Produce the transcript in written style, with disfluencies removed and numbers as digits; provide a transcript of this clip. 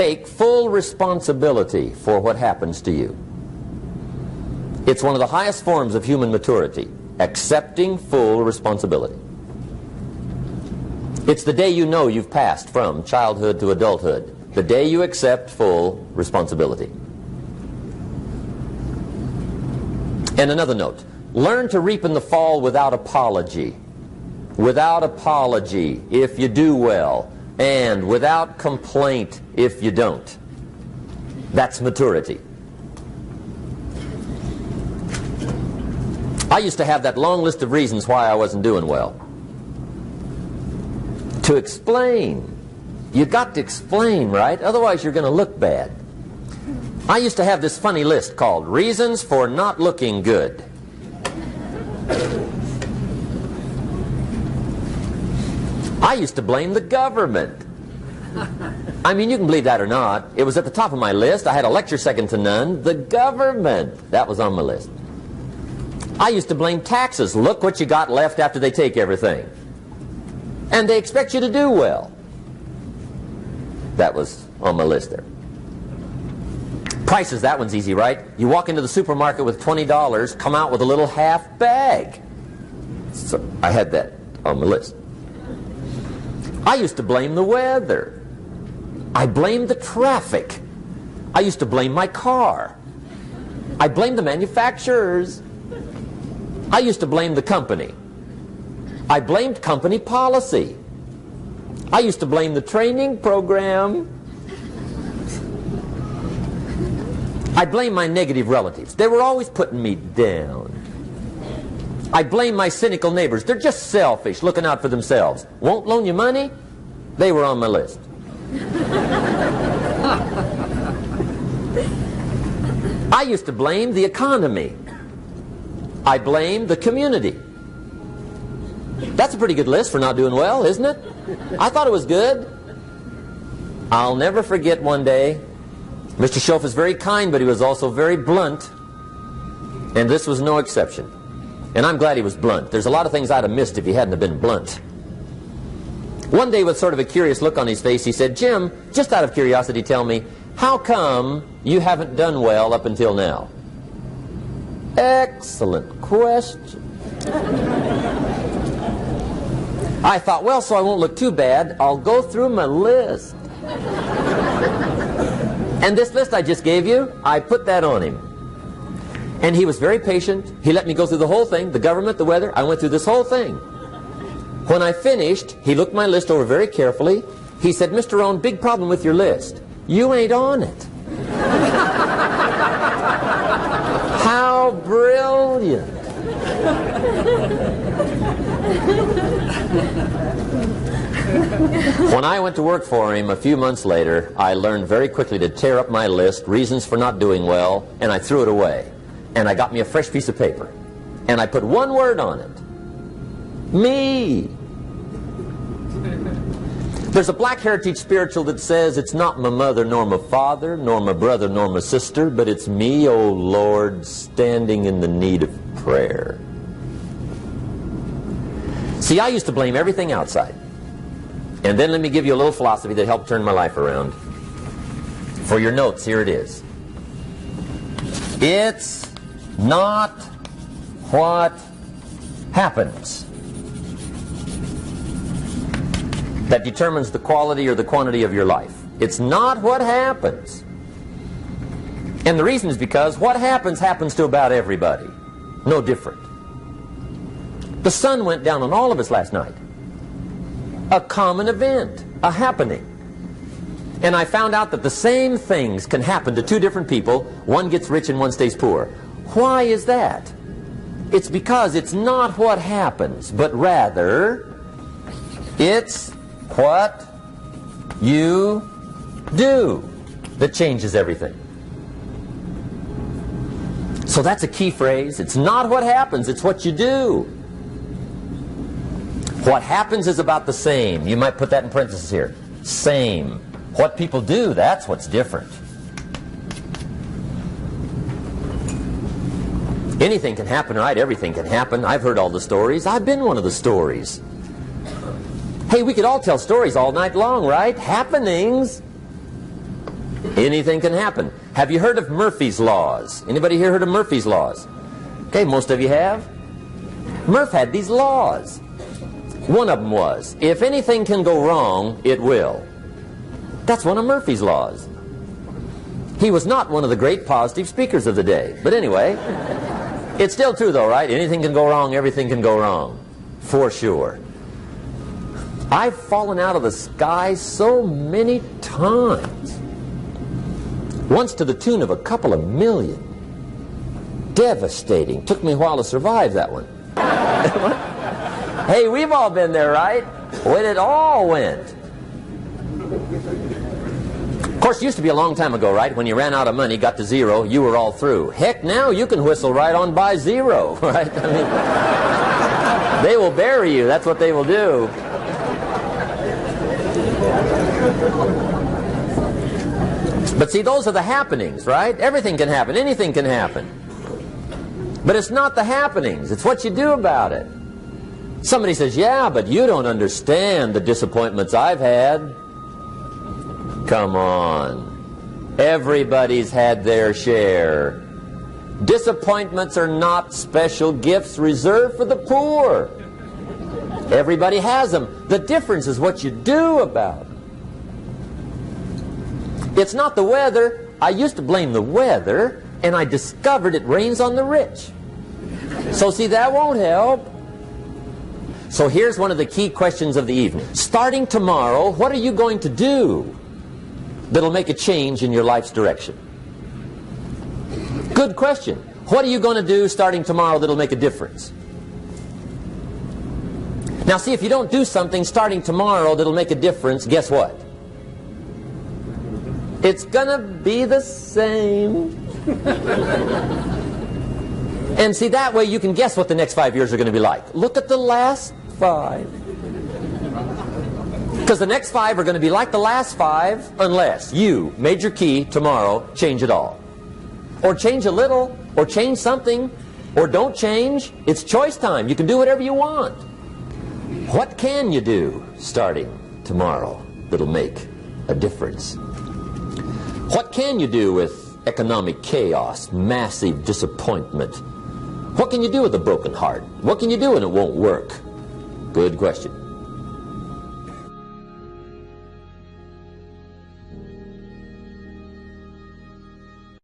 take full responsibility for what happens to you. It's one of the highest forms of human maturity, accepting full responsibility. It's the day you know you've passed from childhood to adulthood, the day you accept full responsibility. And another note, learn to reap in the fall without apology. Without apology if you do well, and without complaint if you don't. That's maturity. I used to have that long list of reasons why I wasn't doing well. To explain. You got to explain, right? Otherwise you're going to look bad. I used to have this funny list called Reasons for Not Looking Good. I used to blame the government. I mean, you can believe that or not. It was at the top of my list. I had a lecture second to none. The government. That was on my list. I used to blame taxes. Look what you got left after they take everything. And they expect you to do well. That was on my list there. Prices, that one's easy, right? You walk into the supermarket with $20, come out with a little half bag. So I had that on my list. I used to blame the weather. I blamed the traffic. I used to blame my car. I blamed the manufacturers. I used to blame the company. I blamed company policy. I used to blame the training program. I blamed my negative relatives. They were always putting me down. I blame my cynical neighbors. They're just selfish, looking out for themselves. Won't loan you money? They were on my list. I used to blame the economy. I blamed the community. That's a pretty good list for not doing well, isn't it? I thought it was good. I'll never forget one day, Mr. Schoaf is very kind, but he was also very blunt. And this was no exception. And I'm glad he was blunt. There's a lot of things I'd have missed if he hadn't have been blunt. One day, with sort of a curious look on his face, he said, "Jim, just out of curiosity, tell me, how come you haven't done well up until now?" Excellent question. I thought, well, so I won't look too bad, I'll go through my list. And this list I just gave you, I put that on him. And he was very patient. He let me go through the whole thing, the government, the weather. I went through this whole thing. When I finished, he looked my list over very carefully. He said, "Mr. Rohn, big problem with your list. You ain't on it." How brilliant. When I went to work for him a few months later, I learned very quickly to tear up my list, reasons for not doing well, and I threw it away. And I got me a fresh piece of paper. And I put one word on it. Me. There's a Black Heritage spiritual that says, "It's not my mother nor my father, nor my brother nor my sister, but it's me, O Lord, standing in the need of prayer." See, I used to blame everything outside. And then let me give you a little philosophy that helped turn my life around. For your notes, here it is. It's not what happens that determines the quality or the quantity of your life. It's not what happens. And the reason is because what happens happens to about everybody. No different. The sun went down on all of us last night. A common event, a happening. And I found out that the same things can happen to two different people. One gets rich and one stays poor. Why is that? It's because it's not what happens, but rather it's what you do that changes everything. So that's a key phrase. It's not what happens, it's what you do. What happens is about the same. You might put that in parentheses here. Same. What people do, that's what's different. Anything can happen, right? Everything can happen. I've heard all the stories. I've been one of the stories. Hey, we could all tell stories all night long, right? Happenings. Anything can happen. Have you heard of Murphy's Laws? Anybody here heard of Murphy's Laws? Okay, most of you have. Murph had these laws. One of them was, if anything can go wrong, it will. That's one of Murphy's Laws. He was not one of the great positive speakers of the day. But anyway, it's still true though, right? Anything can go wrong, everything can go wrong. For sure. I've fallen out of the sky so many times. Once to the tune of a couple of million. Devastating. Took me a while to survive that one. Hey, we've all been there, right? When it all went. Of course, it used to be a long time ago, right? When you ran out of money, got to zero, you were all through. Heck, now you can whistle right on by zero, right? I mean, they will bury you. That's what they will do. But see, those are the happenings, right? Everything can happen. Anything can happen. But it's not the happenings. It's what you do about it. Somebody says, yeah, but you don't understand the disappointments I've had. Come on. Everybody's had their share. Disappointments are not special gifts reserved for the poor. Everybody has them. The difference is what you do about it. It's not the weather. I used to blame the weather, and I discovered it rains on the rich. So see, that won't help. So here's one of the key questions of the evening. Starting tomorrow, what are you going to do that'll make a change in your life's direction? Good question. What are you going to do starting tomorrow that'll make a difference? Now see, if you don't do something starting tomorrow that'll make a difference, guess what? It's gonna be the same. And see, that way you can guess what the next 5 years are going to be like. Look at the last 5. Because the next 5 are going to be like the last 5 unless you, major key, tomorrow, change it all. Or change a little, or change something, or don't change. It's choice time. You can do whatever you want. What can you do starting tomorrow that'll make a difference? What can you do with economic chaos, massive disappointment? What can you do with a broken heart? What can you do when it won't work? Good question.